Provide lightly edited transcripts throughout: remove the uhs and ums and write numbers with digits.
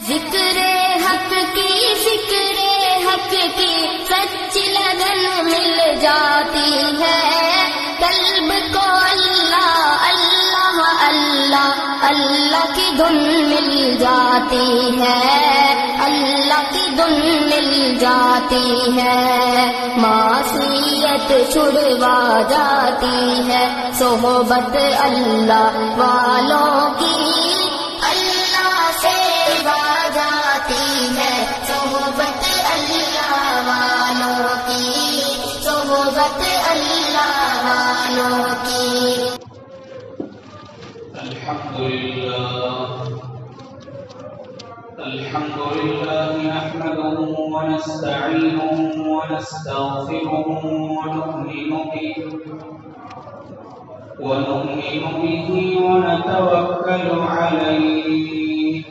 ذکر حق کی سچ لگن مل جاتی ہے، قلب کو اللہ اللہ اللہ اللہ کی دھن مل جاتی ہے، اللہ کی دھن مل جاتی ہے، معصیت چھڑوا جاتی ہے، صحبت اللہ والوں کی الحمد لله نحمده ونستعينه ونستغفره ونؤمن به ونتوكل عليه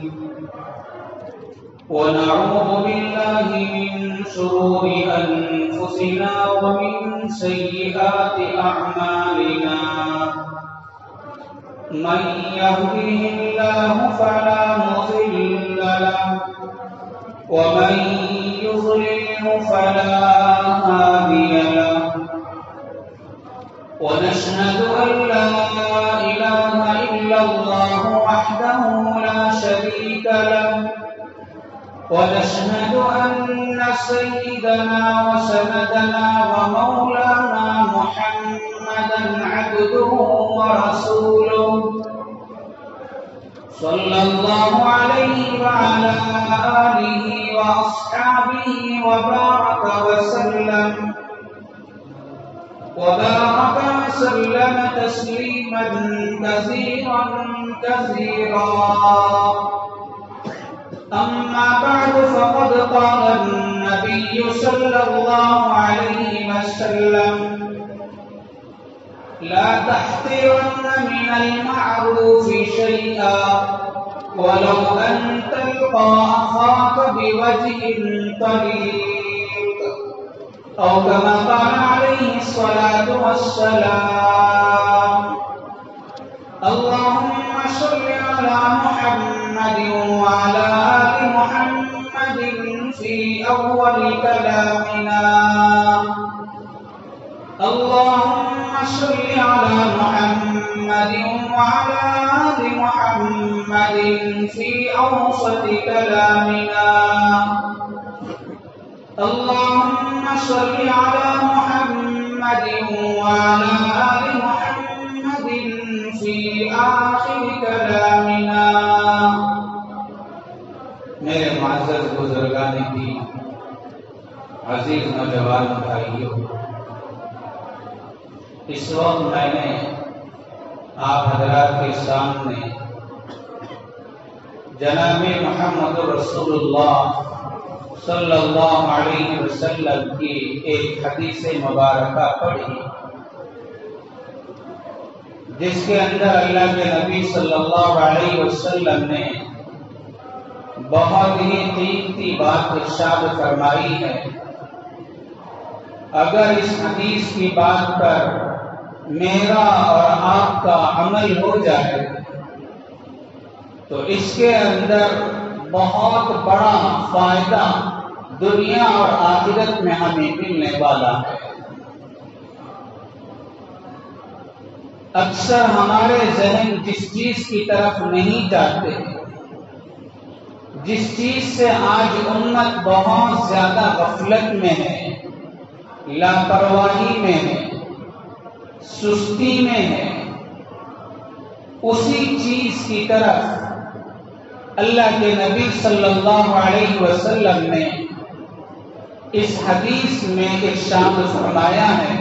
ونعوذ بالله من شرور أنفسنا ومن سيئات أعمالنا، من يهده الله فلا مضل له ومن يضلل فلا هادي له، ونشهد أن لا إله إلا الله وحده لا شريك له، ونشهد أن سيدنا وسندنا ومولانا محمدا عبده ورسوله، صلى الله عليه وعلى آله وأصحابه وبارك وسلم تسليما كثيرا. أما بعد، فقد قال النبي صلى الله عليه وسلم: لا تحقرن من المعروف شيئا ولو أن تلقى أخاك بوجه طليق، أو كما قال عليه الصلاة والسلام. اللهم صل على محمد وعلى آل محمد في أول كلامنا. اللهم صل على محمد وعلى آل محمد في أوسط كلامنا. اللهم صل على محمد وعلى آل محمد في آخر كلامنا. میرے معزز بزرگان دین، عزیز نوجوان بھائیوں، اس وقت میں نے آپ حضرات کے سامنے جناب محمد رسول اللہ صلی اللہ علیہ وسلم کی ایک حدیث مبارکہ پڑھی، جس کے اندر اللہ کے نبی صلی اللہ علیہ وسلم نے بہت ہی قیمتی بات ارشاد فرمائی ہے. اگر اس حدیث کی بات پر میرا اور آپ کا عمل ہو جائے تو اس کے اندر بہت بڑا فائدہ دنیا اور آخرت میں ہمیں ملنے والا ہے. اکثر ہمارے ذہن جس چیز کی طرف نہیں جاتے، جس چیز سے آج امت بہت زیادہ غفلت میں ہے، لاپرواہی میں ہے، سستی میں ہے، اسی چیز کی طرف اللہ کے نبی صلی اللہ علیہ وسلم نے اس حدیث میں ارشاد فرمایا ہے،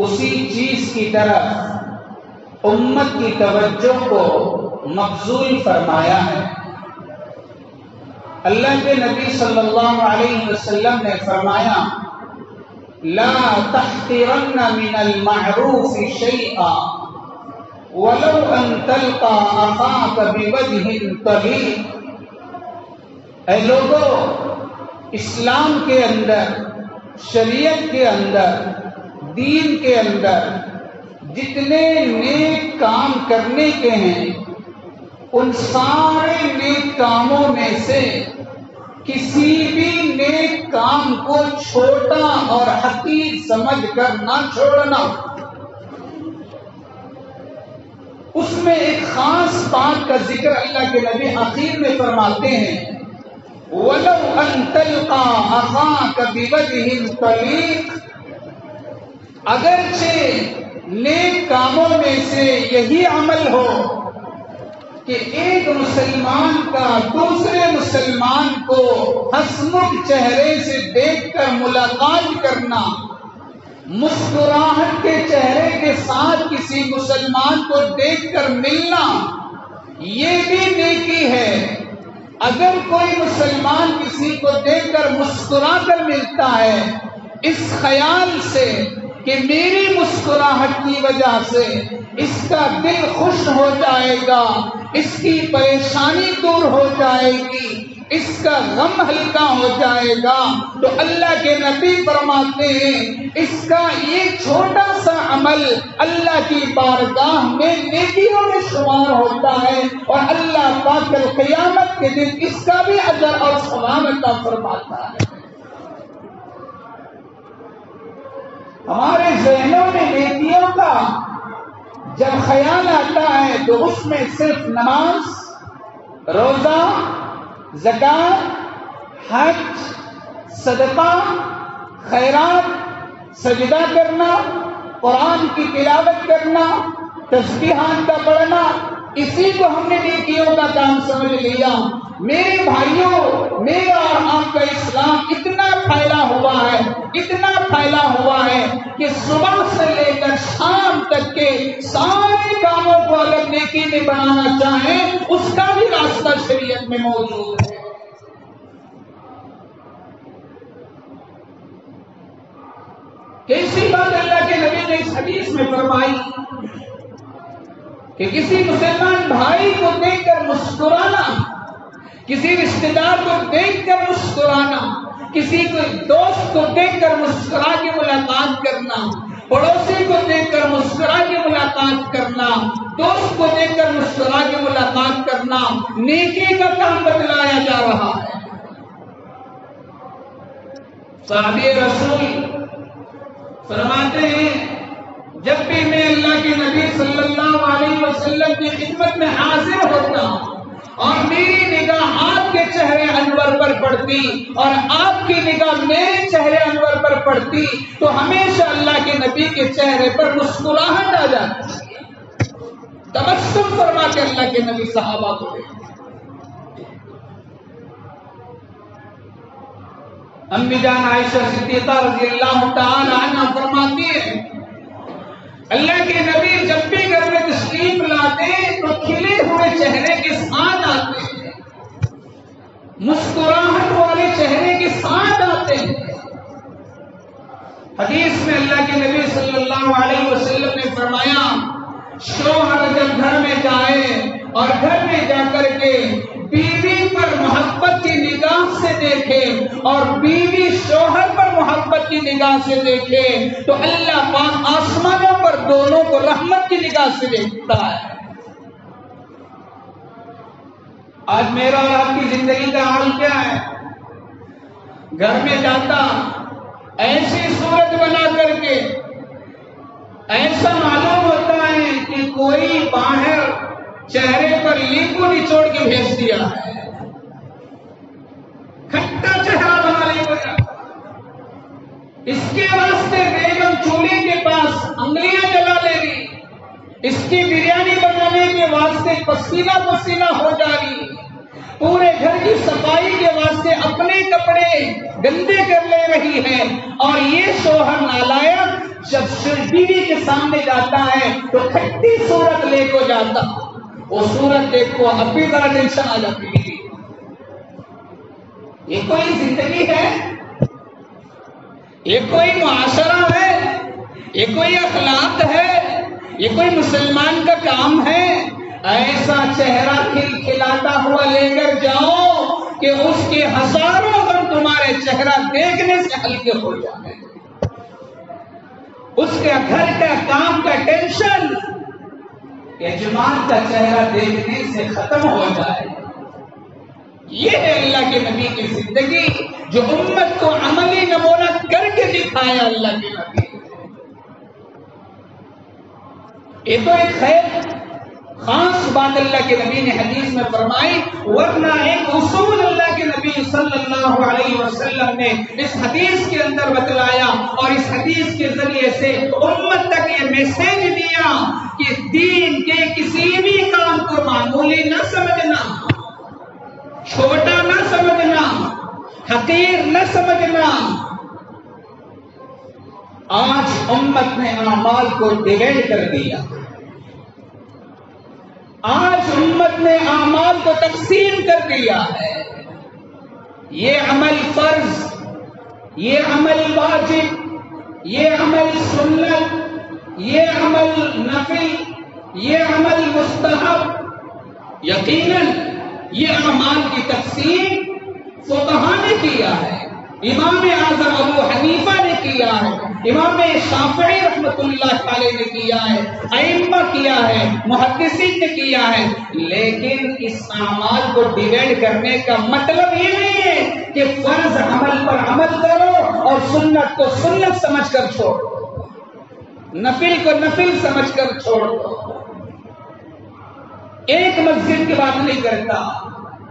اسی چیز کی طرف امت کی توجہ کو مبذول فرمایا ہے. اللہ کے نبی صلی اللہ علیہ وسلم نے فرمایا: لا تحقرن من المعروف شيئا ولو ان تلقى اخاك بوجه طليق. اے لوگو، اسلام کے اندر، شریعت کے اندر، دین کے اندر جتنے نیک کام کرنے کے ہیں ان سارے نیک کاموں میں سے کسی بھی نیک کام کو چھوٹا اور حقیر سمجھ کر نہ چھوڑنا. اس میں ایک خاص بات کا ذکر اللہ کے نبی آخر میں فرماتے ہیں وَلَوْ أَن تَلْقَىٰ أَخَاكَ بِوَجْهٍ طَلِيقٍ. اگرچہ نیک کاموں میں سے یہی عمل ہو کہ ایک مسلمان کا دوسرے مسلمان کو حسمک چہرے سے دیکھ کر ملاقات کرنا، مسکراہٹ کے چہرے کے ساتھ کسی مسلمان کو دیکھ کر ملنا، یہ بھی نیکی ہے. اگر کوئی مسلمان کسی کو دیکھ کر مسکرا کر ملتا ہے اس خیال سے کہ میری مسکراہٹ کی وجہ سے اس کا دل خوش ہو جائے گا، اس کی پریشانی دور ہو جائے گی، اس کا غم ہلکا ہو جائے گا، تو اللہ کے نبی فرماتے ہیں اس کا یہ چھوٹا سا عمل اللہ کی بارگاہ میں نیکیوں میں شمار ہوتا ہے اور اللہ پاک قیامت کے دن اس کا بھی اجر اور ثواب عطا فرماتا ہے. ہمارے ذہنوں میں نیکیوں کا جب خیال آتا ہے تو اس میں صرف نماز، روزہ، زکوٰۃ، حج، صدقہ، خیرات، سجدہ کرنا، قرآن کی تلاوت کرنا، تسبیحات کا پڑھنا، اسی کو ہم نے نیکیوں کا کام سمجھ لیا. میرے بھائیوں، میرا اور آپ کا اسلام اتنا پھیلا ہوا ہے، اتنا پھیلا ہوا ہے کہ صبح سے لے کر شام تک کے سارے کاموں کو اگر نیکی میں بنانا چاہیں اس کا بھی راستہ شریعت میں موجود ہے. کیسی بات اللہ کے نبی نے اس حدیث میں فرمائی کہ کسی مسلمان بھائی کو دیکھ کر مسکرانا، کسی رشتہ دار کو دیکھ کر مسکرانا، کسی کو دوست کو دیکھ کر مسکرا کے ملاقات کرنا، پڑوسی کو دیکھ کر مسکرا کے ملاقات کرنا، دوست کو دیکھ کر مسکرا کے ملاقات کرنا نیکی کا کام بتلایا جا رہا ہے. صحابی رسول فرماتے ہیں جب بھی میں اللہ کے نبی صلی اللہ علیہ وسلم کی خدمت میں حاضر ہوتا اور میری نگاہ آپ کے چہرے انور پر پڑتی اور آپ کی نگاہ میرے چہرے انور پر پڑتی تو ہمیشہ اللہ کے نبی کے چہرے پر مسکراہٹ آ جاتی. تبسم فرما کے اللہ کے نبی صحابہ کو امی جان عائشہ صدیقہ رضی اللہ تعالی عنہ فرماتی ہے اللہ کے نبی جب بھی گھر میں تشریف لاتے تو کھلے ہوئے چہرے کے ساتھ آتے ہیں، مسکراہٹ والے چہرے کے ساتھ آتے ہیں. حدیث میں اللہ کے نبی صلی اللہ علیہ وسلم نے فرمایا شوہر جب گھر میں جائے اور گھر میں جا کر کے بیوی پر محبت کی نگاہ سے دیکھے اور بیوی شوہر پر محبت کی نگاہ سے دیکھے تو اللہ پاک آسمانوں پر دونوں کو رحمت کی نگاہ سے دیکھتا ہے. آج میرا اور آپ کی زندگی کا حال کیا ہے؟ گھر میں جاتا ایسی صورت بنا کر کے ایسا معلوم ہوتا ہے کہ کوئی باہر چہرے پر لیمبو نچوڑ کے بھیج دیا ہے، کھٹا چہرہ بنا لیا. اس کے واسطے بیگم چولہے کے پاس انگلیاں جلا لے رہی، اس کی بریانی بنانے کے واسطے پسینہ پسینہ ہو جا رہی، پورے گھر کی صفائی کے واسطے اپنے کپڑے گندے کر لے رہی ہے. اور یہ شوہر نالائق جب بیوی کے سامنے جاتا ہے تو کھٹی صورت لے کو جاتا، وہ صورت دیکھ کو اب بھی ذرا ٹینشن آ جاتی ہے. یہ کوئی زندگی ہے؟ یہ کوئی معاشرہ ہے؟ یہ کوئی اخلاق ہے؟ یہ کوئی مسلمان کا کام ہے؟ ایسا چہرہ کھلکھلاتا ہوا لے کر جاؤ کہ اس کے ہزاروں غم تمہارے چہرہ دیکھنے سے ہلکے ہو جائیں. اس کے گھر کا کام کا ٹینشن یجمان کا چہرہ دیکھنے سے ختم ہو جائے. یہ ہے اللہ کے نبی کی زندگی جو امت کو عملی نمونہ کر کے دکھایا اللہ کے نبی. یہ تو ایک خیر خاص بات اللہ کے نبی نے حدیث میں فرمائی، ورنہ ایک اصول اللہ کے نبی صلی اللہ علیہ وسلم نے اس حدیث کے اندر بتلایا اور اس حدیث کے ذریعے سے امت تک یہ میسج دیا کہ دین کے کسی بھی کام کو معمولی نہ سمجھنا، چھوٹا نہ سمجھنا، حقیر نہ سمجھنا. آج امت نے اعمال کو ڈیوائڈ کر دیا. آج امت نے اعمال کو تقسیم کر دیا ہے. یہ عمل فرض، یہ عمل واجب، یہ عمل سنت، یہ عمل نفل، یہ عمل مستحب. یقیناً یہ اعمال کی تقسیم فقہا نے کیا ہے، امام اعظم ابو حنیفہ نے کیا ہے، امام شافعی رحمۃ اللہ علیہ نے کیا ہے، ائمہ کیا ہے، محدثین نے کیا ہے. لیکن اس اعمال کو ڈیوائڈ کرنے کا مطلب یہ نہیں ہے کہ فرض عمل پر عمل کرو اور سنت کو سنت سمجھ کر چھوڑو، نفل کو نفل سمجھ کر چھوڑو. ایک مسجد کی بات نہیں کرتا،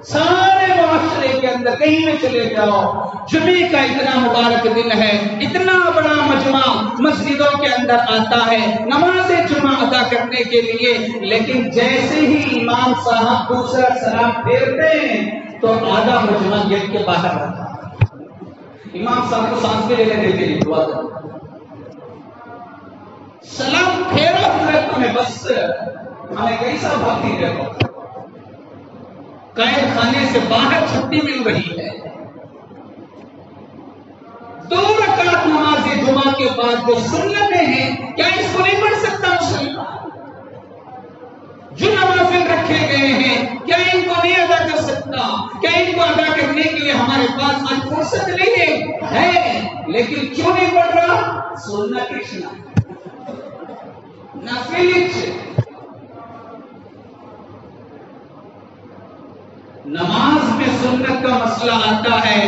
سارے معاشرے کے اندر کہیں میں چلے جاؤ، جمعے کا اتنا مبارک دن ہے، اتنا بڑا مجمع مسجدوں کے اندر آتا ہے نماز جمعہ ادا کرنے کے لیے، لیکن جیسے ہی امام صاحب دوسرا سلام پھیرتے ہیں تو آدھا مجمع گیٹ کے باہر رہتا ہے. امام صاحب کو سانس بھی لینے دیتے نہیں، دعا کرتے. سلام پھیرا ہوا تمہیں بس ہمیں کیسا بھاگتی رہو، قید خانے سے باہر چھٹی مل رہی ہے. 2 رکعت نماز جمعہ کے بعد جو سنتیں ہیں کیا اس کو نہیں پڑھ سکتا مسلمان؟ جو نوافل رکھے گئے ہیں کیا ان کو نہیں ادا کر سکتا؟ کیا ان کو ادا کرنے کے لیے ہمارے پاس آج فرصت نہیں ہے؟ لیکن کیوں نہیں پڑھ رہا؟ سنت نافل. نماز میں سنت کا مسئلہ آتا ہے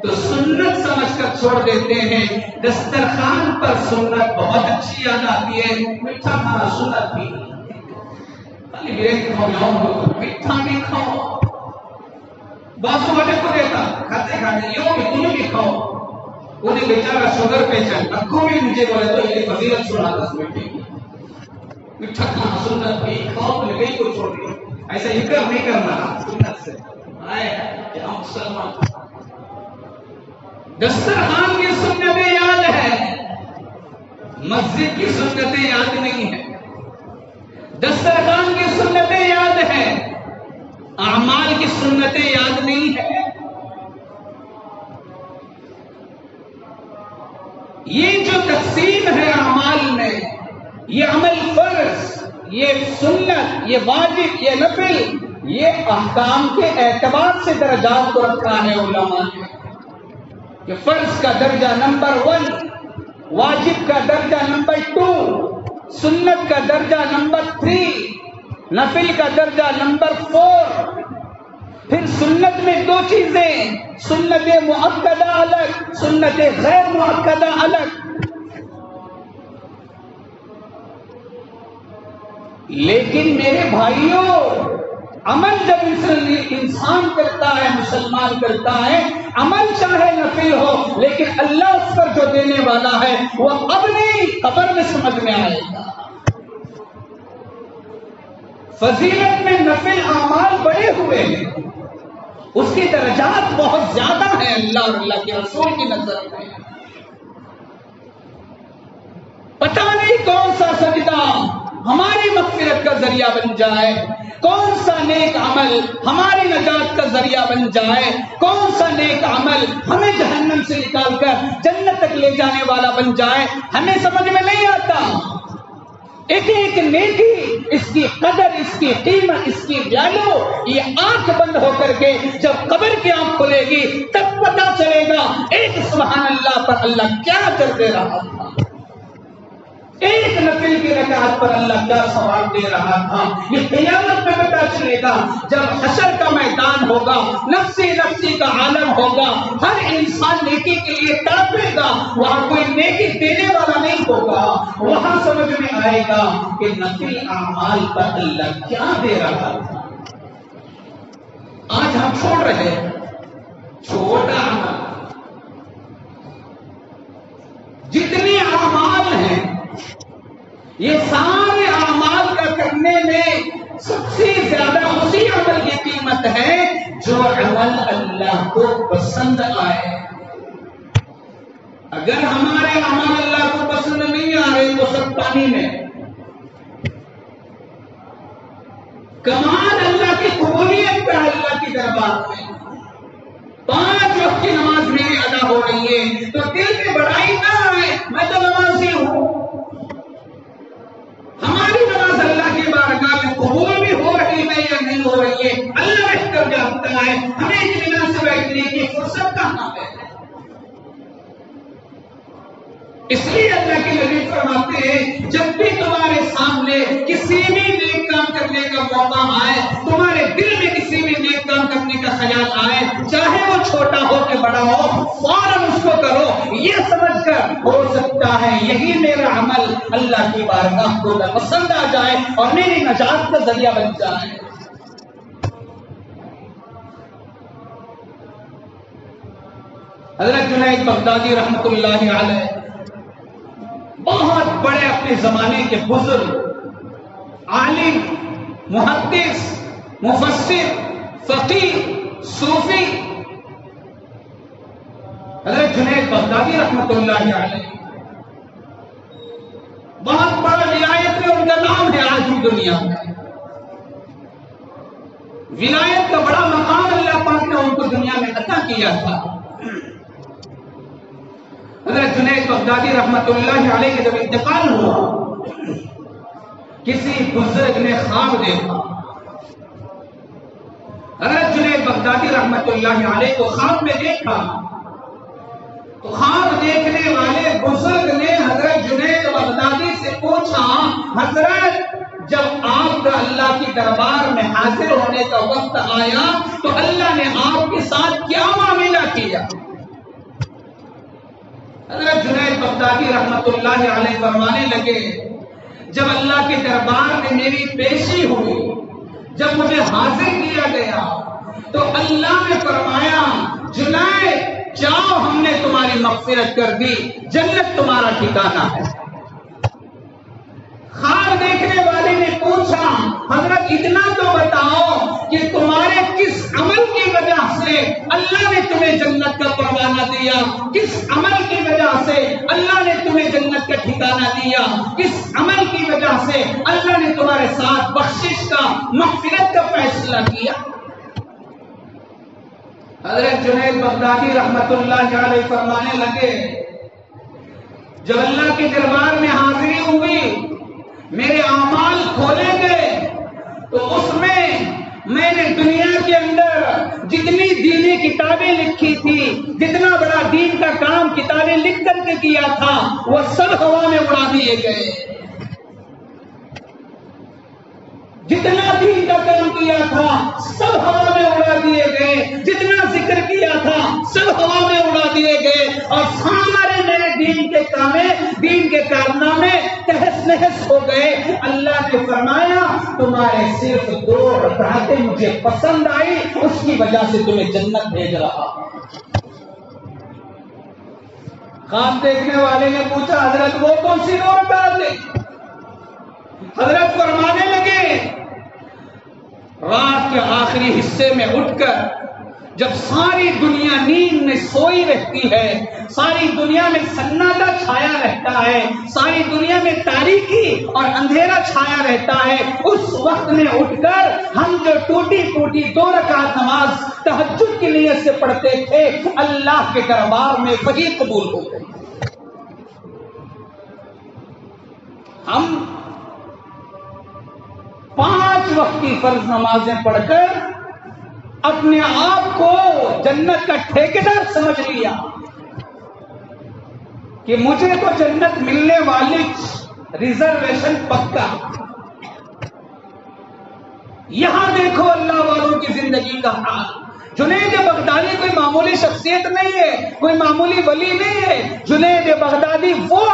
تو سنت سمجھ کر چھوڑ دیتے ہیں. دسترخوان پر سنت بہت اچھی یاد آتی ہے، میٹھا کھانا سنت بھی، خالی بریک کھاؤ میٹھا بھی کھاؤ. باسو بڑے کو دیتا کھاتے کھاتے یوں بھی تمہیں بھی کھاؤ. انہیں بیچارہ شوگر پیشنٹ اکھوں میں مجھے بولے تو یہ فضیلت چھوڑا تھا بیٹے کی. میٹھا کھانا سنت بھی کھاؤ، لگئی کو چھوڑ دیا. ایسا انکار نہیں کرنا سنت سے. مسلمان دسترخوان کی سنتیں یاد ہے، مسجد کی سنتیں یاد نہیں ہے. دسترخوان کی سنتیں یاد ہے، اعمال کی سنتیں یاد نہیں ہے. یہ جو تقسیم ہے اعمال میں، یہ عمل فرض، یہ سنت، یہ واجب، یہ نفل، یہ احکام کے اعتبار سے درجات کو رکھا ہے علماء نے. کہ فرض کا درجہ نمبر 1، واجب کا درجہ نمبر 2، سنت کا درجہ نمبر 3، نفل کا درجہ نمبر 4. پھر سنت میں 2 چیزیں، سنت مؤکدہ الگ، سنت غیر مؤکدہ الگ. لیکن میرے بھائیوں، عمل جب انسان کرتا ہے، مسلمان کرتا ہے، عمل چاہے نفل ہو لیکن اللہ اس پر جو دینے والا ہے وہ اب نہیں قبر میں سمجھ میں آئے گا. فضیلت میں نفل اعمال بڑے ہوئے ہیں، اس کی درجات بہت زیادہ ہیں اللہ اور اللہ کے رسول کی نظر میں. پتہ نہیں کون سا سجدہ ہماری مغفرت کا ذریعہ بن جائے، کون سا نیک عمل ہماری نجات کا ذریعہ بن جائے، کون سا نیک عمل ہمیں جہنم سے نکال کر جنت تک لے جانے والا بن جائے، ہمیں سمجھ میں نہیں آتا. ایک ایک نیکی، اس کی قدر، اس کی قیمت، اس کی ویلیو، یہ آنکھ بند ہو کر کے جب قبر کی آنکھ کھلے گی تب پتہ چلے گا ایک سبحان اللہ پر اللہ کیا کر دے رہا تھا. ایک نفل کی رکعت پر اللہ کیا ثواب دے رہا تھا، یہ قیامت میں پتہ چلے گا جب حشر کا میدان ہوگا، نفسی نفسی کا عالم ہوگا، ہر انسان نیکی کے لیے تڑپے گا، وہاں کوئی نیکی دینے والا نہیں ہوگا، وہاں سمجھ میں آئے گا کہ نفل اعمال پر اللہ کیا دے رہا تھا۔ آج ہم چھوڑ رہے ہیں چھوٹا عمل، جتنے اعمال ہیں یہ سارے اعمال کا کرنے میں سب سے زیادہ اسی عمل کی قیمت ہے جو عمل اللہ کو پسند آئے۔ اگر ہمارے عمل اللہ کو پسند نہیں آ رہے تو سب پانی میں۔ کمال اللہ کی قبولیت کا اللہ کی دربار میں 5 وقت کی نماز میری ادا ہو رہی ہے تو دل میں بڑائی نہ آئے میں تو نمازی ہوں۔ ہماری نماز اللہ کی بارگاہ میں قبول بھی ہو رہی ہے یا نہیں ہو رہی ہے اللہ بہتر جانتا ہے، ہمیں اطمینان سے بیٹھنے کی فرصت کہاں ہے۔ اس لیے اللہ کے نبی فرماتے ہیں جب بھی تمہارے سامنے کسی بھی نیک کام کرنے کا موقع آئے، تمہارے دل میں کسی بھی نیک کام کرنے کا خیال آئے، چاہے وہ چھوٹا ہو کہ بڑا ہو، فوراً اس کو کرو، یہ سمجھ کر ہو سکتا ہے یہی میرا عمل اللہ کی بارگاہ کو پسند آ جائے اور میری نجات کا ذریعہ بن جائے۔ حضرت جنید بغدادی رحمۃ اللہ علیہ بہت بڑے اپنے زمانے کے بزرگ، عالم، محدث، مفسر، فقیہ، صوفی، حضرت جنید بغدادی رحمۃ اللہ علیہ بہت بڑا ولایت میں ان کا نام ہے آج بھی دنیا میں۔ ولایت کا بڑا مقام اللہ پاک نے ان کو دنیا میں عطا کیا تھا۔ حضرت جنید بغدادی رحمۃ اللہ علیہ کے جب انتقال ہوا، کسی بزرگ نے خواب دیکھا۔ حضرت جنید بغدادی رحمۃ اللہ علیہ کو خواب میں دیکھا تو خواب دیکھنے والے بزرگ نے حضرت جنید بغدادی سے پوچھا، حضرت جب آپ کا اللہ کی دربار میں حاضر ہونے کا وقت آیا تو اللہ نے آپ کے ساتھ کیا معاملہ کیا؟ حضرت جنید بغدادی رحمۃ اللہ علیہ فرمانے لگے جب اللہ کے دربار میں میری پیشی ہوئی، جب مجھے حاضر کیا گیا تو اللہ نے فرمایا جنید جاؤ، ہم نے تمہاری مغفرت کر دی، جنت تمہارا ٹھکانہ ہے۔ خواب دیکھنے والے نے پوچھا حضرت اتنا تو بتاؤ کہ تمہارے کس عمل کی وجہ سے اللہ نے تمہیں جنت کا پروانہ دیا، کس عمل کی وجہ سے اللہ نے تمہیں جنت کا ٹھکانہ دیا، کس عمل کی وجہ سے اللہ نے تمہارے ساتھ بخشش کا، مغفرت کا فیصلہ کیا؟ حضرت جنید بغدادی رحمت اللہ علیہ فرمانے لگے جب اللہ کے دربار میں حاضری ہوئی، میرے اعمال کھولے گئے تو اس میں نے دنیا کے اندر جتنی دینی کتابیں لکھی تھی، جتنا بڑا دین کا کام کتابیں لکھ کر کے کیا تھا، وہ سب ہوا میں اڑا دیے گئے۔ جتنا دین کا کام کیا تھا سب ہوا میں اڑا دیے گئے، جتنا ذکر کیا تھا سب ہوا میں اڑا دیے گئے، اور سارے میرے دین کے کامے، دین کے کارنامے تہس نہس ہو گئے۔ اللہ نے فرمایا تمہارے صرف 2 رکعتیں مجھے پسند آئی، اس کی وجہ سے تمہیں جنت بھیج رہا۔ خواب دیکھنے والے نے پوچھا حضرت وہ کون سی 2 رکعتیں؟ حضرت فرمانے لگے رات کے آخری حصے میں اٹھ کر جب ساری دنیا نیند میں سوئی رہتی ہے، ساری دنیا میں سناٹا چھایا رہتا ہے، ساری دنیا میں تاریکی اور اندھیرا چھایا رہتا ہے، اس وقت میں اٹھ کر ہم جو ٹوٹی ٹوٹی 2 رکعت نماز تہجد کی نیت سے پڑھتے تھے، اللہ کے دربار میں وہی قبول ہو گئی۔ ہم 5 وقت کی فرض نمازیں پڑھ کر اپنے آپ کو جنت کا ٹھیکیدار سمجھ لیا کہ مجھے تو جنت ملنے والی ریزرویشن پکا. یہاں دیکھو اللہ والوں کی زندگی کا حال. جنید بغدادی کوئی معمولی شخصیت نہیں ہے، کوئی معمولی ولی نہیں ہے. جنید بغدادی وہ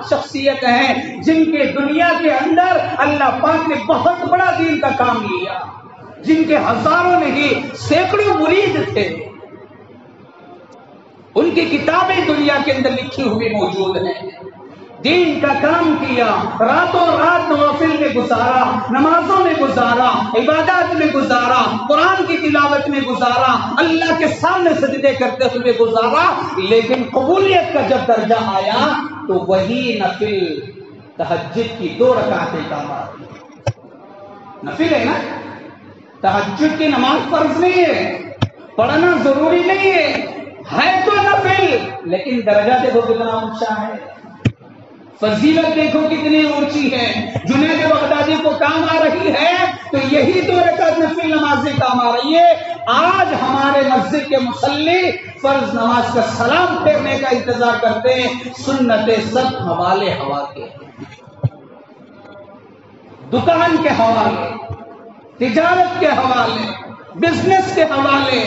شخصیت ہیں جن کے دنیا کے اندر اللہ پاک نے بہت بڑا دین کا کام لیا، جن کے ہزاروں نہیں سینکڑوں مرید تھے. ان کی کتابیں دنیا کے اندر لکھی ہوئی موجود ہیں. دین کا کام کیا، راتوں رات نوافل میں گزارا، نمازوں میں گزارا، عبادات میں گزارا، قرآن کی تلاوت میں گزارا، اللہ کے سامنے سجدے کرتے ہوئے گزارا. لیکن قبولیت کا جب درجہ آیا تو وہی نفل تہجد کی 2 رکعتیں کام آئی. نفل ہے نا، تہجد کی نماز فرض نہیں ہے، پڑھنا ضروری نہیں ہے تو نفل، لیکن درجہ دیکھو کتنا اونچا ہے، فضیلت دیکھو کتنی اونچی ہے. جنید بغدادی کو کام آ رہی ہے تو یہی 2 رکعت نفل نمازیں کام آ رہی ہے. آج ہمارے مسجد کے مصلی فرض نماز کا سلام پھیرنے کا انتظار کرتے ہیں، سنتیں سب حوالے ہوا کے، دکان کے حوالے، تجارت کے حوالے، بزنس کے حوالے.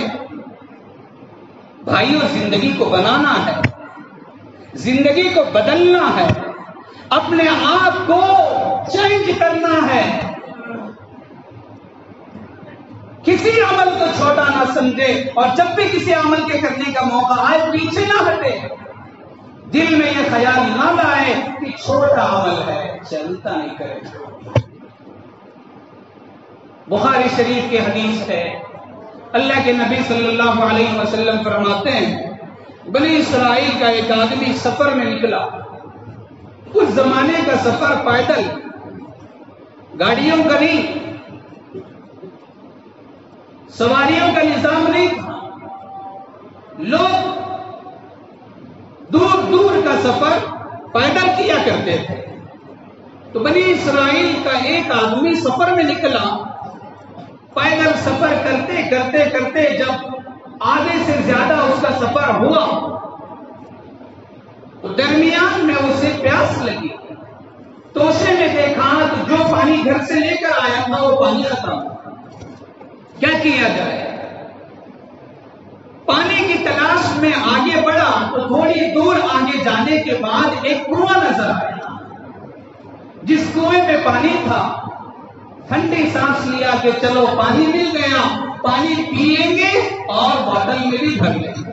بھائیوں، زندگی کو بنانا ہے، زندگی کو بدلنا ہے، اپنے آپ کو چینج کرنا ہے. کسی عمل کو چھوٹا نہ سمجھے، اور جب بھی کسی عمل کے کرنے کا موقع آئے پیچھے نہ ہٹے. دل میں یہ خیال نہ لائے کہ چھوٹا عمل ہے، چلتا نہیں کرے. بخاری شریف کی حدیث ہے، اللہ کے نبی صلی اللہ علیہ وسلم فرماتے ہیں، بنی اسرائیل کا ایک آدمی سفر میں نکلا. اس زمانے کا سفر پیدل، گاڑیوں کا نہیں، سواریوں کا نظام نہیں تھا. لوگ دور دور کا سفر پیدل کیا کرتے تھے. تو بنی اسرائیل کا ایک آدمی سفر میں نکلا. پیدل سفر کرتے کرتے کرتے جب آدھے سے زیادہ اس کا سفر ہوا تو درمیان میں اسے پیاس لگی. توشے میں دیکھا تو جو پانی گھر سے لے کر آیا تھا وہ پانی ختم. کیا کیا جائے؟ پانی کی تلاش میں آگے بڑھا تو تھوڑی دور آگے جانے کے بعد ایک کنواں نظر آیا. جس کنویں میں پانی تھا، ٹھنڈی سانس لیا کہ چلو پانی مل گیا، پانی پیئیں گے اور بوتل میں بھی بھر لیں گے.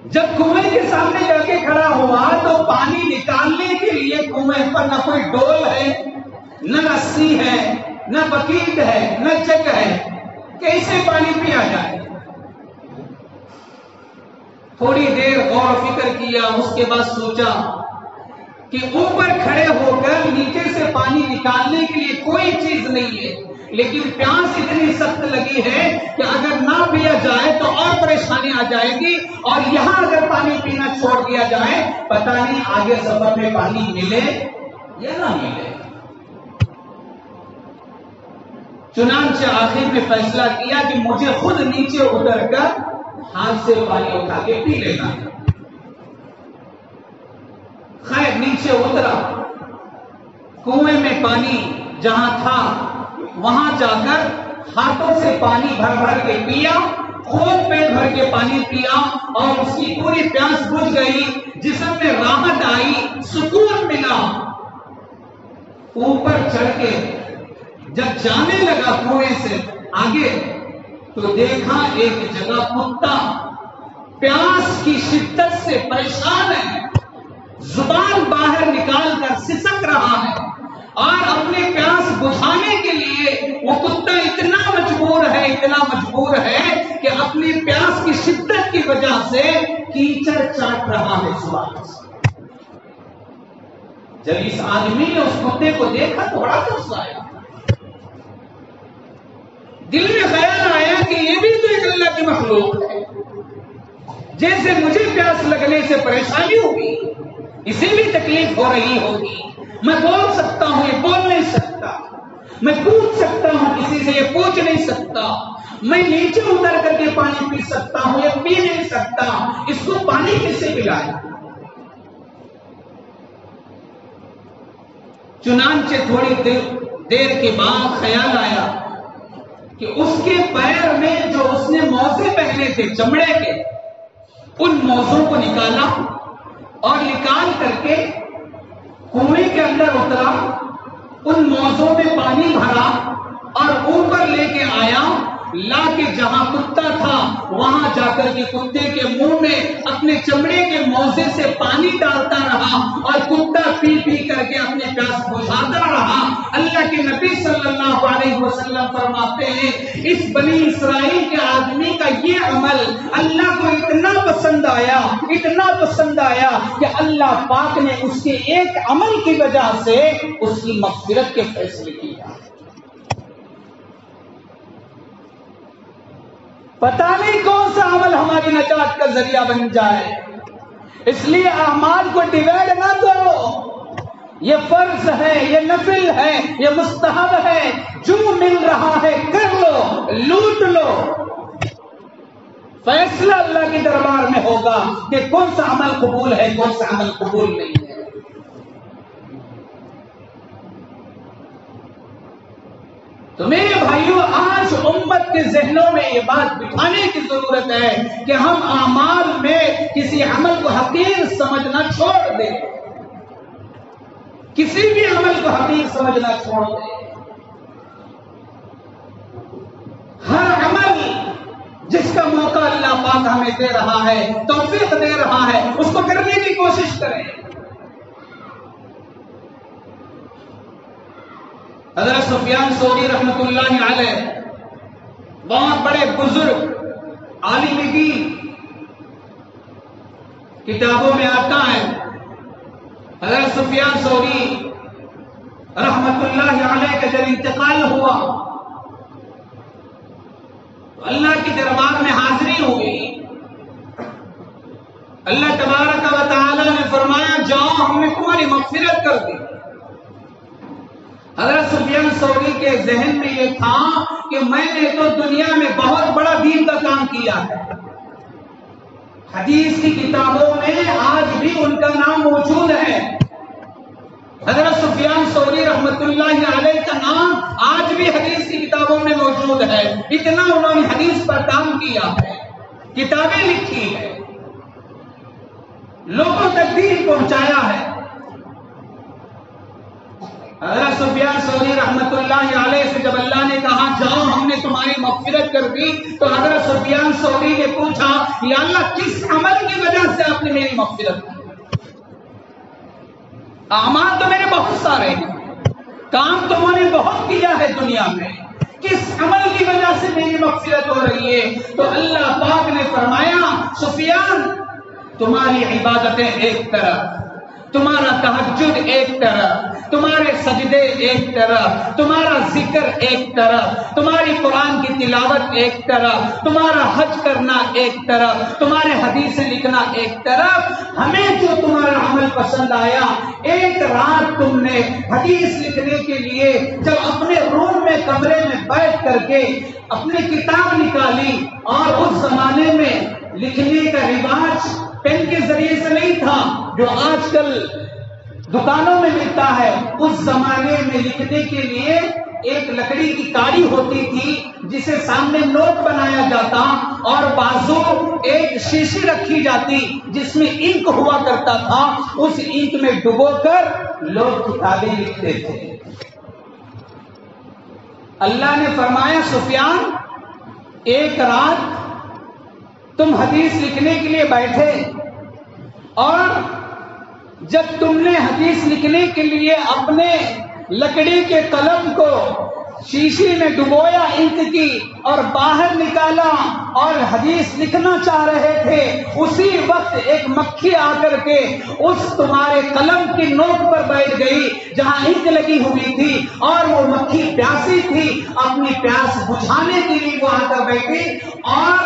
جب کنویں کے سامنے جا کے کھڑا ہوا تو پانی نکالنے کے لیے کنویں پر نہ کوئی ڈول ہے، نہ رسی ہے، نہ بکیٹ ہے، نہ جگ ہے. کیسے پانی پیا جائے؟ تھوڑی دیر غور و فکر کیا، اس کے بعد سوچا کہ اوپر کھڑے ہو کر نیچے سے پانی نکالنے کے لیے کوئی چیز نہیں ہے، لیکن پیاس اتنی سخت لگی ہے کہ اگر نہ پیا جائے تو اور پریشانی آ جائے گی، اور یہاں اگر پانی پینا چھوڑ دیا جائے پتہ نہیں آگے سفر میں پانی ملے یا نہ ملے. چنانچہ آخر میں فیصلہ کیا کہ مجھے خود نیچے اتر کر ہاتھ سے پانی اٹھا کے پی لینا ہے. خیر نیچے اترا، کنویں میں پانی جہاں تھا وہاں جا کر ہاتھوں سے پانی بھر بھر کے پیا، خوب پیٹ بھر کے پانی پیا اور اس کی پوری پیاس بجھ گئی. جسم میں راحت آئی، سکون ملا. اوپر چڑھ کے جب جانے لگا کنویں سے آگے تو دیکھا ایک جگہ کتا پیاس کی شدت سے پریشان ہے، زبان باہر نکال کر سسک رہا ہے، اور اپنے پیاس بجھانے کے لیے وہ کتا اتنا مجبور ہے کہ اپنی پیاس کی شدت کی وجہ سے کیچڑ چاٹ رہا ہے زبان سے. جب اس آدمی نے اس کتے کو دیکھا تو بڑا غصہ آیا. دل میں خیال آیا کہ یہ بھی تو ایک اللہ کی مخلوق ہے، جیسے مجھے پیاس لگنے سے پریشانی ہوگی اسے بھی تکلیف ہو رہی ہوگی. میں بول سکتا ہوں، یہ بول نہیں سکتا. میں پوچھ سکتا ہوں، کسی سے یہ پوچھ نہیں سکتا. میں نیچے اتر کر کے پانی پی سکتا ہوں، یہ پی نہیں سکتا. اس کو پانی کس سے پلائے؟ چنانچہ تھوڑی دیر کے بعد خیال آیا کہ اس کے پیر میں جو اس نے موزے پہنے تھے چمڑے کے، ان موزوں کو نکالا اور نکال کر کے کنویں کے اندر اترا، ان موزوں میں پانی بھرا اور اوپر لے کے آیا، لا کے جہاں کتا تھا وہاں جا کر کے کتے کے منہ میں اپنے چمڑے کے موزے سے پانی ڈالتا رہا اور کتا پی پی کر کے اپنے پیاس بجھاتا رہا۔ اللہ کے نبی صلی اللہ علیہ وسلم فرماتے ہیں اس بنی اسرائیل کے آدمی کا یہ عمل اللہ کو اتنا پسند آیا کہ اللہ پاک نے اس کے ایک عمل کی وجہ سے اس کی مغفرت کے فیصلے کیا۔ پتہ نہیں کون سا عمل ہماری نجات کا ذریعہ بن جائے، اس لیے اعمال کو ڈیوائڈ نہ کرو، یہ فرض ہے، یہ نفل ہے، یہ مستحب ہے، جو مل رہا ہے کر لو، لوٹ لو۔ فیصلہ اللہ کے دربار میں ہوگا کہ کون سا عمل قبول ہے، کون سا عمل قبول نہیں ہے۔ تو میرے بھائیوں، آج امت کے ذہنوں میں یہ بات بٹھانے کی ضرورت ہے کہ ہم اعمال میں کسی عمل کو حقیر سمجھنا چھوڑ دیں، کسی بھی عمل کو حقیر سمجھنا چھوڑ دیں۔ ہر عمل جس کا موقع اللہ پاک ہمیں دے رہا ہے، توفیق دے رہا ہے، اس کو کرنے کی کوشش کریں۔ حضرت سفیان ثوری رحمۃ اللہ علیہ بہت بڑے بزرگ عالم دین، کتابوں میں آتا ہے حضرت سفیان ثوری رحمۃ اللہ علیہ کا جب انتقال ہوا تو اللہ کے دربار میں حاضری ہوئی۔ اللہ تبارک و تعالی نے فرمایا جاؤ ہم نے تمہاری مغفرت کر دی۔ حضرت سفیان ثوری کے ذہن میں یہ تھا کہ میں نے تو دنیا میں بہت بڑا دین کا کام کیا ہے، حدیث کی کتابوں میں آج بھی ان کا نام موجود ہے۔ حضرت سفیان ثوری رحمۃ اللہ علیہ کا نام آج بھی حدیث کی کتابوں میں موجود ہے، اتنا انہوں نے حدیث پر کام کیا ہے، کتابیں لکھی ہے، لوگوں تک دین پہنچایا ہے۔ حضرت سفیان ثوری رحمۃ اللہ علیہ سے جب اللہ نے کہا جاؤ ہم نے تمہاری مغفرت کر دی، تو حضرت سفیان ثوری نے پوچھا یا اللہ کس عمل کی وجہ سے آپ نے میری مغفرت کی؟ اعمال تو میرے بہت سارے ہیں، کام تو میں نے بہت کیا ہے دنیا میں، کس عمل کی وجہ سے میری مغفرت ہو رہی ہے؟ تو اللہ پاک نے فرمایا سفیان تمہاری عبادتیں ایک طرف، تمہارا تہجد ایک طرف، تمہارے سجدے ایک طرف، تمہارا ذکر ایک طرف، تمہاری قرآن کی تلاوت ایک طرف، تمہارا حج کرنا ایک طرف، تمہارے حدیثیں لکھنا ایک طرف، ہمیں جو تمہارا عمل پسند آیا، ایک رات تم نے حدیث لکھنے کے لیے جب اپنے روم میں کمرے میں بیٹھ کر کے اپنی کتاب نکالی، اور اس زمانے میں لکھنے کا رواج پین کے ذریعے سے نہیں تھا جو آج کل دکانوں میں ملتا ہے، اس زمانے میں لکھنے کے لیے ایک لکڑی کی کاڑی ہوتی تھی جسے سامنے نوٹ بنایا جاتا اور بازو ایک شیشی رکھی جاتی جس میں انک ہوا کرتا تھا، اس انک میں ڈبو کر لوگ کتابیں لکھتے تھے۔ اللہ نے فرمایا سفیان ایک رات تم حدیث لکھنے کے لیے بیٹھے، اور جب تم نے حدیث لکھنے کے لیے اپنے لکڑی کے قلم کو شیشی میں ڈبویا انک کی اور باہر نکالا اور حدیث لکھنا چاہ رہے تھے، اسی وقت ایک مکھی آ کر کے اس تمہارے قلم کی نوک پر بیٹھ گئی جہاں انک لگی ہوئی تھی، اور وہ مکھی پیاسی تھی، اپنی پیاس بجھانے کے لیے وہ آ کر بیٹھی اور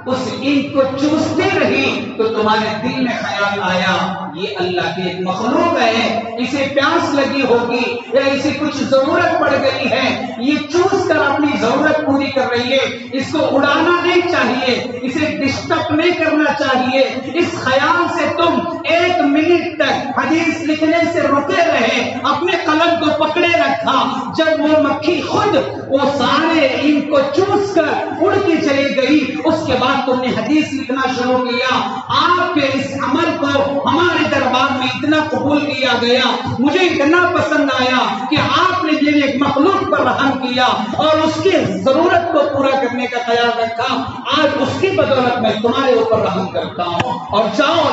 اس اینٹ کو چوستی رہی تو تمہارے دل میں خیال آیا یہ اللہ کی ایک مخلوق ہے، اسے پیاس لگی ہوگی یا اسے کچھ ضرورت پڑ گئی ہے، یہ چوس کر اپنی ضرورت پوری کر رہی ہے، اس کو اڑانا نہیں چاہیے، اسے ڈسٹرب نہیں کرنا چاہیے۔ اس خیال سے تم 1 منٹ تک حدیث لکھنے سے رکے رہے، اپنے قلم کو پکڑے رکھا۔ جب وہ مکھی خود وہ سارے ان کو چوس کر اڑ کے چلی گئی، اس کے بعد تم نے حدیث لکھنا شروع کیا۔ آپ کے اس عمل کو ہمارے دربار میں اتنا قبول کیا گیا، مجھے اتنا پسند آیا کہ آپ نے میری ایک مخلوق پر رحم کیا اور اس کی ضرورت کو پورا کرنے کا خیال رکھا۔ آج اس کی بدولت میں تمہارے اوپر رحم کرتا ہوں، اور جاؤ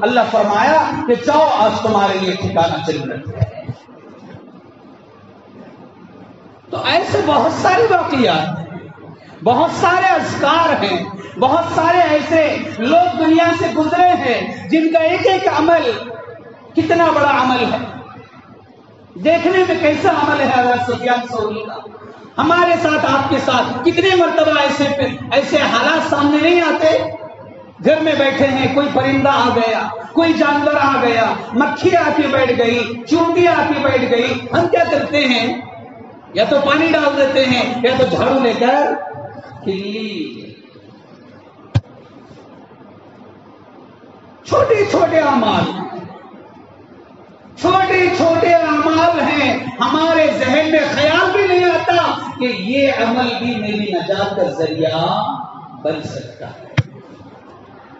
اللہ فرمایا کہ جاؤ آج تمہارے لیے ٹھکانہ جنت ہے۔ تو ایسے بہت سارے واقعات ہیں، بہت سارے اذکار ہیں، بہت سارے ایسے لوگ دنیا سے گزرے ہیں جن کا ایک ایک عمل کتنا بڑا عمل ہے، دیکھنے میں کیسا عمل ہے حضرت سفیان ثوری کا۔ ہمارے ساتھ آپ کے ساتھ کتنے مرتبہ ایسے حالات سامنے نہیں آتے؟ گھر میں بیٹھے ہیں، کوئی پرندہ آ گیا، کوئی جانور آ گیا، مکھی آ کے بیٹھ گئی، چونٹی آ کے بیٹھ گئی، ہم کیا کرتے ہیں؟ یا تو پانی ڈال دیتے ہیں یا تو جھاڑو لے کر کھلی۔ چھوٹے چھوٹے اعمال ہیں، ہمارے ذہن میں خیال بھی نہیں آتا کہ یہ عمل بھی میری نجات کا ذریعہ بن سکتا ہے۔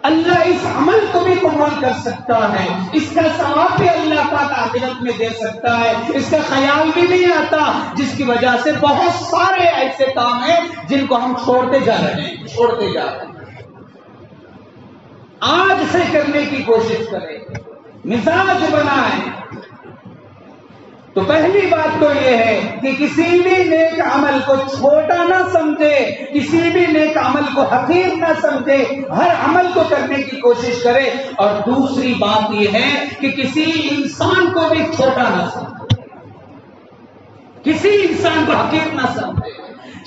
اللہ اس عمل کو بھی قبول کر سکتا ہے، اس کا ثواب بھی اللہ پاک آخرت میں دے سکتا ہے، اس کا خیال بھی نہیں آتا، جس کی وجہ سے بہت سارے ایسے کام ہیں جن کو ہم چھوڑتے جا رہے ہیں۔ آج سے کرنے کی کوشش کریں، مزاج بنائیں۔ تو پہلی بات تو یہ ہے کہ کسی بھی نیک عمل کو چھوٹا نہ سمجھے، کسی بھی نیک عمل کو حقیر نہ سمجھے، ہر عمل کو کرنے کی کوشش کرے۔ اور دوسری بات یہ ہے کہ کسی انسان کو بھی چھوٹا نہ سمجھے، کسی انسان کو حقیر نہ سمجھے،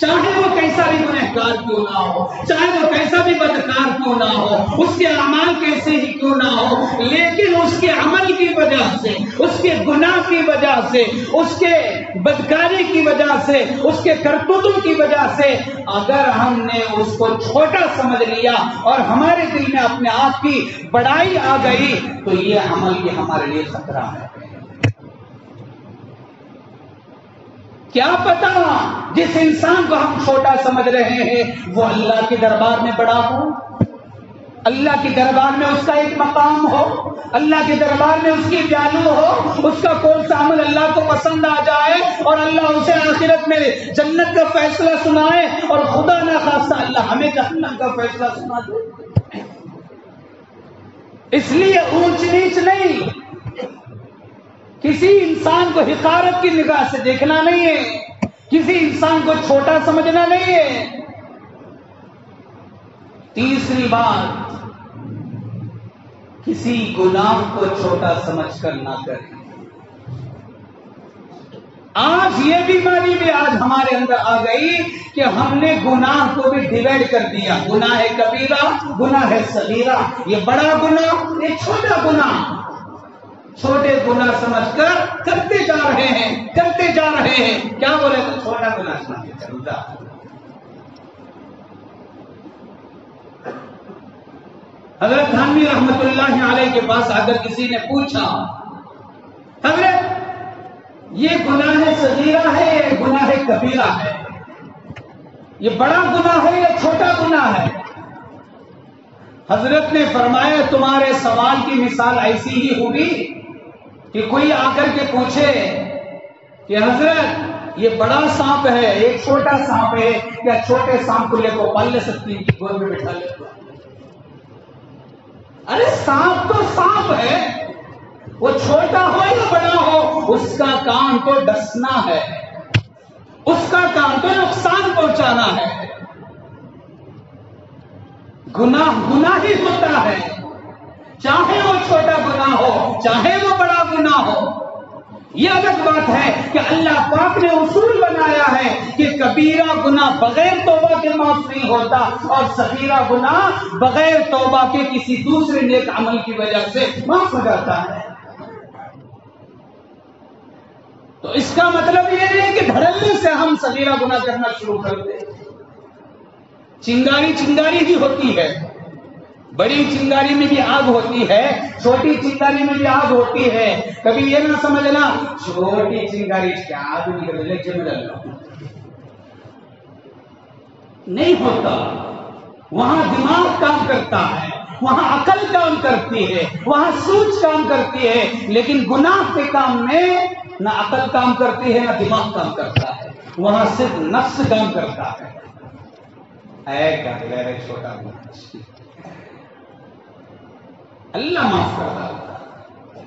چاہے وہ کیسا بھی گنہگار کیوں نہ ہو، چاہے وہ کیسا بھی بدکار کیوں نہ ہو، اس کے اعمال کیسے ہی کیوں نہ ہو، لیکن اس کے عمل کی وجہ سے، اس کے گناہ کی وجہ سے، اس کے بدکاری کی وجہ سے، اس کے کرتوتوں کی وجہ سے اگر ہم نے اس کو چھوٹا سمجھ لیا اور ہمارے دل میں اپنے آپ کی بڑائی آ گئی تو یہ عمل بھی ہمارے لیے خطرہ ہے۔ کیا پتا جس انسان کو ہم چھوٹا سمجھ رہے ہیں وہ اللہ کے دربار میں بڑا ہو، اللہ کے دربار میں اس کا ایک مقام ہو، اللہ کے دربار میں اس کی ویلیو ہو، اس کا کون سا عمل اللہ کو پسند آ جائے اور اللہ اسے آخرت میں جنت کا فیصلہ سنائے اور خدا نہ خواستہ اللہ ہمیں جہنم کا فیصلہ سنا دے۔ اس لیے اونچ نیچ نہیں، کسی انسان کو حقارت کی نگاہ سے دیکھنا نہیں ہے، کسی انسان کو چھوٹا سمجھنا نہیں ہے۔ تیسری بات، کسی گناہ کو چھوٹا سمجھ کر نہ کریں۔ آج یہ بیماری بھی آج ہمارے اندر آ گئی کہ ہم نے گناہ کو بھی ڈیوائڈ کر دیا، گناہ ہے کبیرہ، گناہ ہے صغیرہ، یہ بڑا گناہ، یہ چھوٹا گناہ، چھوٹے گناہ سمجھ کر کرتے جا رہے ہیں، کیا بولے تو چھوٹا گناہ سمجھ کے چلتا۔ حضرت تھانوی رحمت اللہ علیہ کے پاس اگر کسی نے پوچھا حضرت یہ گناہ ہے صغیرہ ہے یہ گناہ ہے کبیرہ ہے، یہ بڑا گناہ ہے یا چھوٹا گناہ ہے؟ حضرت نے فرمایا تمہارے سوال کی مثال ایسی ہی ہوگی کہ کوئی آ کر کے پوچھے کہ حضرت یہ بڑا سانپ ہے ایک چھوٹا سانپ ہے، کیا چھوٹے سانپ کو لے کو پال لے سکتی ہیں کہ گود میں بٹھا لے؟ ارے سانپ تو سانپ ہے، وہ چھوٹا ہو یا بڑا ہو اس کا کام تو ڈسنا ہے، اس کا کام تو نقصان پہنچانا ہے۔ گناہ ہی ہوتا ہے، چاہے وہ چھوٹا گناہ ہو چاہے وہ بڑا گناہ ہو، یہ الگ بات ہے کہ اللہ پاک نے اصول بنایا ہے کہ کبیرہ گناہ بغیر توبہ کے معاف نہیں ہوتا اور صغیرہ گناہ بغیر توبہ کے کسی دوسرے نیک عمل کی وجہ سے معاف ہو جاتا ہے۔ تو اس کا مطلب یہ نہیں کہ دھڑلے سے ہم صغیرہ گناہ کرنا شروع کر دیں۔ چنگاری چنگاری ہی ہوتی ہے، بڑی چنگاری میں بھی آگ ہوتی ہے، چھوٹی چنگاری میں بھی آگ ہوتی ہے۔ کبھی یہ نہ سمجھنا چھوٹی چنگاری کیا آگ نکل نہیں ہوتا، وہاں دماغ کام کرتا ہے، وہاں عقل کام کرتی ہے، وہاں سوچ کام کرتی ہے، لیکن گناہ کے کام میں نہ عقل کام کرتی ہے نہ دماغ کام کرتا ہے، وہاں صرف نفس کام کرتا ہے۔ چھوٹا گناہ اللہ معاف کرتا ہے۔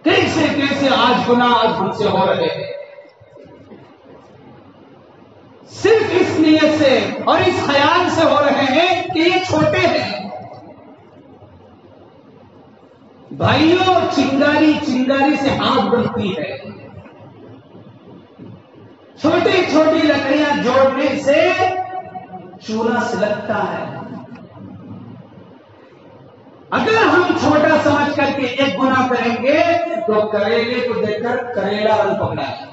کیسے کیسے آج گناہ آج ہم سے ہو رہے ہیں، صرف اس نیت سے اور اس خیال سے ہو رہے ہیں کہ یہ چھوٹے ہیں۔ بھائیوں، چنگاری چنگاری سے آگ بنتی ہے، چھوٹی چھوٹی لکڑیاں جوڑنے سے چولہا سلگتا ہے۔ اگر ہم چھوٹا سمجھ کر کے ایک گناہ کریں گے تو کریلے کو دیکھ کر کریلا رنگ پکڑا ہے،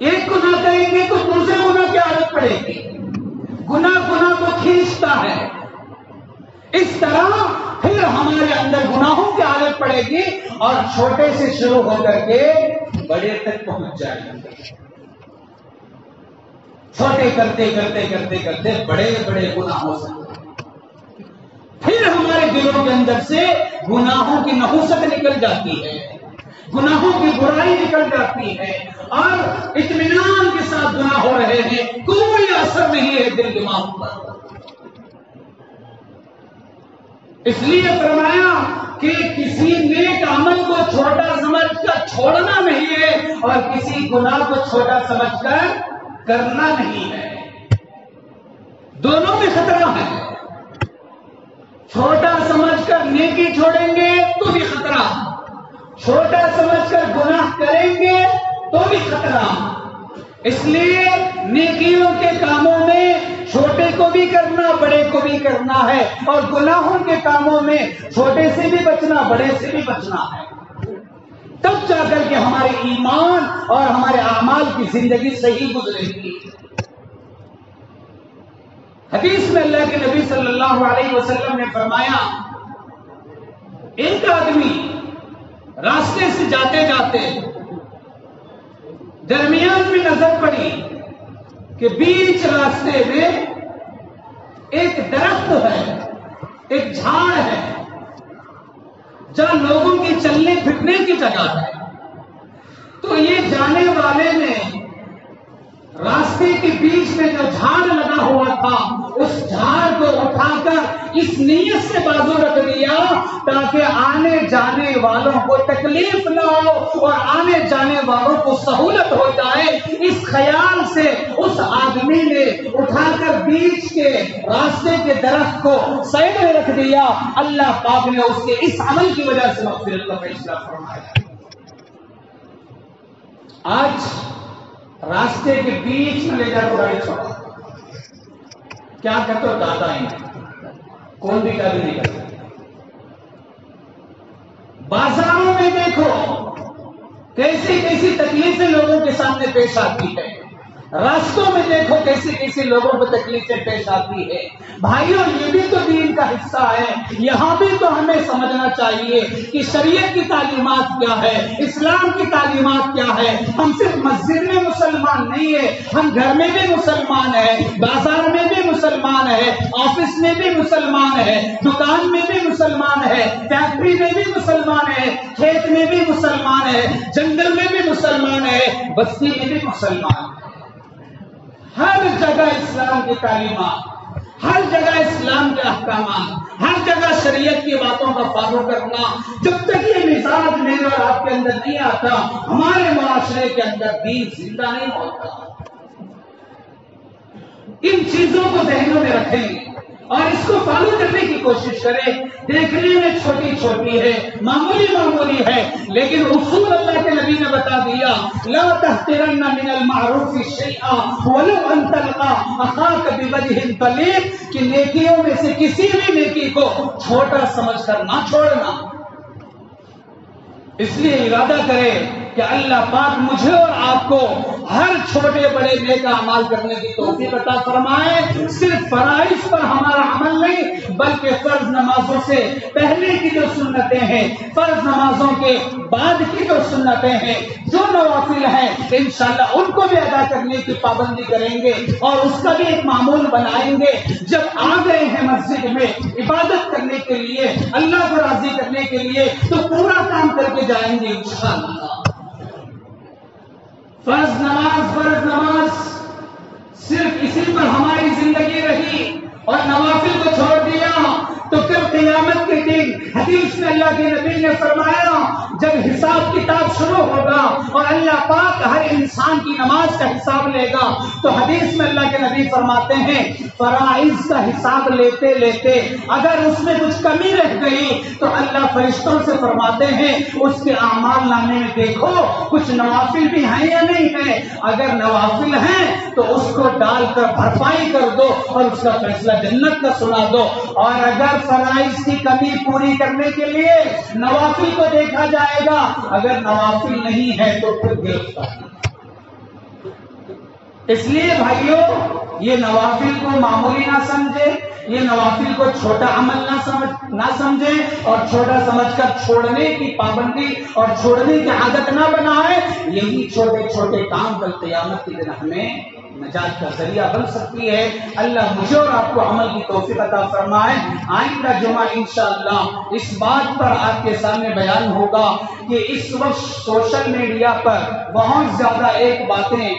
ایک گناہ کریں گے تو دوسرے گناہ کی عادت پڑے گی، گناہ گناہ کو کھینچتا ہے۔ اس طرح پھر ہمارے اندر گناہوں کی عادت پڑے گی اور چھوٹے سے شروع ہو کر کے بڑے تک پہنچ جائے گی۔ چھوٹے کرتے کرتے کرتے کرتے بڑے بڑے گناہ ہو سکتے، پھر ہمارے دلوں کے اندر سے گناہوں کی نحوست نکل جاتی ہے، گناہوں کی برائی نکل جاتی ہے اور اطمینان کے ساتھ گناہ ہو رہے ہیں، کوئی اثر نہیں ہے دل دماغ پر۔ اس لیے فرمایا کہ کسی نیک عمل کو چھوٹا سمجھ کر چھوڑنا نہیں ہے اور کسی گناہ کو چھوٹا سمجھ کر کرنا نہیں ہے، دونوں میں خطرہ ہے۔ چھوٹا سمجھ کر نیکی چھوڑیں گے تو بھی خطرہ، چھوٹا سمجھ کر گناہ کریں گے تو بھی خطرہ۔ اس لیے نیکیوں کے کاموں میں چھوٹے کو بھی کرنا بڑے کو بھی کرنا ہے اور گناہوں کے کاموں میں چھوٹے سے بھی بچنا بڑے سے بھی بچنا ہے، تب جا کر کے ہمارے ایمان اور ہمارے اعمال کی زندگی صحیح گزرے گی۔ حدیث میں اللہ کے نبی صلی اللہ علیہ وسلم نے فرمایا، ایک آدمی راستے سے جاتے جاتے درمیان میں نظر پڑی کہ بیچ راستے میں ایک درخت ہے، ایک جھاڑ ہے جہاں لوگوں کی چلنے پھرنے کی جگہ ہے۔ تو یہ جانے والے نے راستے کے بیچ میں جو جھاڑ لگا ہوا تھا اس جھاڑ کو اٹھا کر اس نیت سے بازو رکھ دیا تاکہ آنے جانے والوں کو تکلیف نہ ہو اور آنے جانے والوں کو سہولت ہو جائے۔ اس خیال سے اس آدمی نے اٹھا کر بیچ کے راستے کے درخت کو سائڈ میں رکھ دیا، اللہ پاک نے اس کے اس عمل کی وجہ سے مغفرت کا فیصلہ فرمایا۔ آج راستے کے بیچ میں لے جا کر گاڑی چھوڑا، کیا کہتے ہو؟ دادا ہی کون بھی کبھی نہیں کرتا۔ بازاروں میں دیکھو کیسی کیسی تکلیفیں لوگوں کے سامنے پیش آتی ہے، راستوں میں دیکھو کیسے کیسے لوگوں کو تکلیفیں پیش آتی ہے۔ بھائیوں، یہ بھی تو دین کا حصہ ہے، یہاں بھی تو ہمیں سمجھنا چاہیے کہ شریعت کی تعلیمات کیا ہے، اسلام کی تعلیمات کیا ہے۔ ہم صرف مسجد میں مسلمان نہیں ہے، ہم گھر میں بھی مسلمان ہیں، بازار میں بھی مسلمان ہے، آفس میں بھی مسلمان ہے، دکان میں بھی مسلمان ہے، فیکٹری میں بھی مسلمان ہے، کھیت میں بھی مسلمان ہے، جنگل میں بھی مسلمان ہے، بستی میں بھی مسلمان ہے۔ ہر جگہ اسلام کی تعلیمات، ہر جگہ اسلام کے احکامات، ہر جگہ شریعت کی باتوں کا فالو کرنا۔ جب تک یہ مزاج میرے اور آپ کے اندر نہیں آتا، ہمارے معاشرے کے اندر دین زندہ نہیں ہوتا۔ ان چیزوں کو ذہنوں میں رکھیں اور اس کو فالو کرنے کی کوشش کرے. دیکھنے میں چھوٹی چھوٹی ہے، معمولی ہے، لیکن اصول اللہ کے نبی نے بتا دیا، لا تحقرن من المعروف شیئا ولو ان تلقى اخاك بوجه طلیق، کہ نیکیوں میں سے کسی بھی نیکی کو چھوٹا سمجھ کر نہ چھوڑنا. اس لیے ارادہ کرے کہ اللہ پاک مجھے اور آپ کو ہر چھوٹے بڑے نیک اعمال کرنے کی توفیق عطا فرمائے. صرف فرائض پر ہمارا عمل نہیں، بلکہ فرض نمازوں سے پہلے کی جو سنتیں ہیں، فرض نمازوں کے بعد کی جو سنتیں ہیں، جو نوافل ہیں، انشاءاللہ ان کو بھی ادا کرنے کی پابندی کریں گے اور اس کا بھی ایک معمول بنائیں گے. جب آ گئے ہیں مسجد میں عبادت کرنے کے لیے، اللہ کو راضی کرنے کے لیے، تو پورا کام کر کے جائیں گے انشاءاللہ. فرض نماز صرف اسی پر ہماری زندگی رہی اور نوافل کو چھوڑ دیا تو کل قیامت کے دن حدیث میں اللہ کے نبی نے فرمایا، جب حساب کتاب شروع ہوگا اور اللہ پاک ہر انسان کی نماز کا حساب لے گا، تو حدیث میں اللہ کے نبی فرماتے ہیں فرائض کا حساب لیتے لیتے اگر اس میں کچھ کمی رہ گئی تو اللہ فرشتوں سے فرماتے ہیں اس کے اعمال نامے میں دیکھو کچھ نوافل بھی ہیں یا نہیں ہے. اگر نوافل ہیں تو اس کو ڈال کر بھرپائی کر دو اور اس کا فیصلہ جنت کا سنا دو. اور اگر فرائض کی کمی پوری کرنے کے لیے نوافل کو دیکھا جائے گا، اگر نوافل نہیں ہے تو پھر گرفتار. اس لیے بھائیوں، یہ نوافل کو معمولی نہ سمجھے، یہ نوافل کو چھوٹا عمل نہ سمجھے اور چھوٹا سمجھ کر چھوڑنے کی پابندی اور چھوڑنے کی عادت نہ بنائے. یہی چھوٹے چھوٹے کام کل قیامت کے دن ہمیں نجات کا ذریعہ بن سکتی ہے. اللہ مجھے اور آپ کو عمل کی توفیق عطا فرمائے. آئندہ جمعہ انشاءاللہ اس بات پر آپ کے سامنے بیان ہوگا کہ اس وقت سوشل میڈیا پر بہت زیادہ ایک باتیں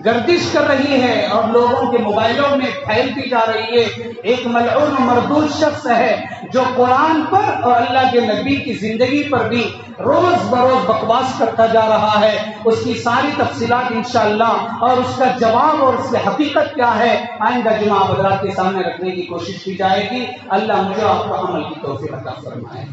گردش کر رہی ہے اور لوگوں کے موبائلوں میں پھیلتی جا رہی ہے. ایک ملعون و مردود شخص ہے جو قرآن پر اور اللہ کے نبی کی زندگی پر بھی روز بروز بکواس کرتا جا رہا ہے. اس کی ساری تفصیلات انشاءاللہ اور اس کا جواب اور اس کی حقیقت کیا ہے آئندہ جمعہ حضرات کے سامنے رکھنے کی کوشش کی جائے گی. اللہ مجھے آپ کو عمل کی توفیق عطا فرمائے.